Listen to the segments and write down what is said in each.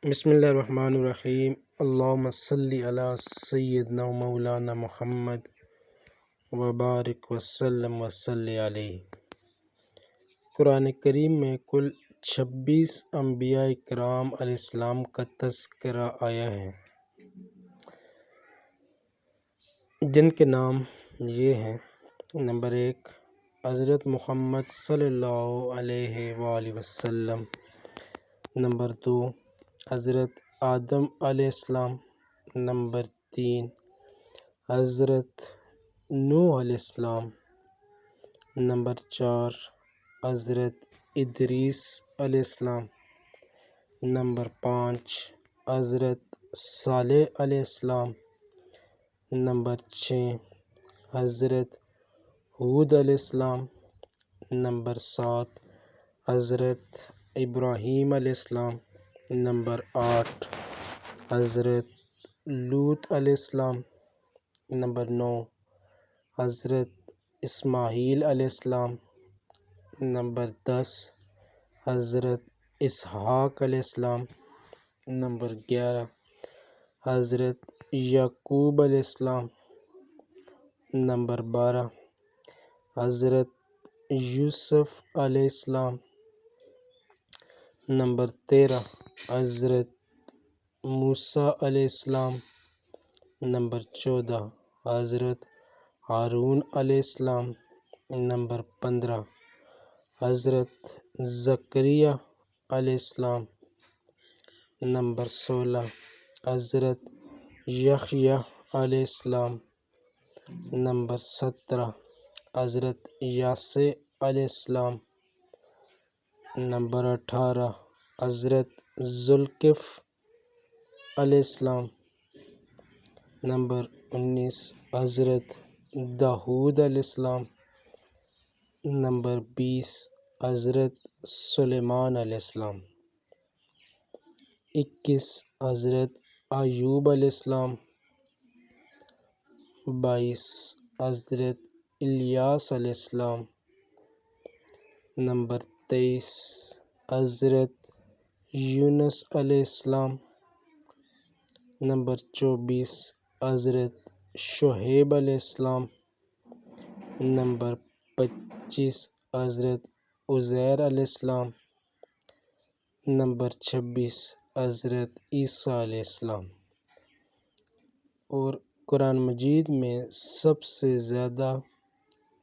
بسم اللہ الرحمن الرحیم۔ اللہم صلی علی سیدنا و مولانا محمد وبارک وسلم وصلی علیہ۔ قرآن کریم میں کل 26 انبیاء کرام علیہ السلام کا تذکرہ آیا ہے، جن کے نام یہ ہیں: نمبر 1 حضرت محمد صلی اللہ علیہ وآلہ وسلم، نمبر 2 حضرت آدم علیہ السلام، نمبر 3 حضرت نوح علیہ السلام، نمبر 4 حضرت ادریس علیہ السلام، نمبر 5 حضرت صالح علیہ السلام، نمبر 6 حضرت ہود علیہ السلام، نمبر 7 حضرت ابراہیم علیہ السلام، نمبر 8 حضرت لوط علیہ السلام، نمبر 9 حضرت اسماعیل علیہ السلام، نمبر 10 حضرت اسحاق علیہ السلام، نمبر 11 حضرت یعقوب علیہ السلام، نمبر 12 حضرت یوسف علیہ السلام، نمبر 13 حضرت موسیٰ علیہ السلام، نمبر 14 حضرت ہارون علیہ السلام، نمبر 15 حضرت زکریا علیہ السلام، نمبر 16 حضرت یحییٰ علیہ السلام، نمبر 17 حضرت یاسع علیہ السلام، نمبر 18 حضرت ذوالکفل علیہ السلام، نمبر 19 حضرت داؤد علیہ السلام، نمبر 20 حضرت سلیمان علیہ السلام، 21 حضرت ایوب علیہ السلام، 22 حضرت الیاس علیہ السلام، نمبر 23 حضرت یونس علیہ السلام، نمبر 24 حضرت شعیب علیہ السلام، نمبر 25 حضرت عزیر علیہ السلام، نمبر 26 حضرت عیسیٰ علیہ السلام۔ اور قرآن مجید میں سب سے زیادہ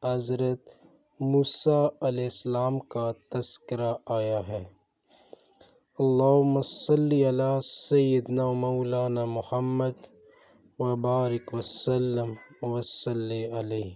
حضرت موسیٰ علیہ السلام کا تذکرہ آیا ہے۔ اللہم صلی علی سیدنا و مولانا محمد وبارک وسلم وصلی علیہ۔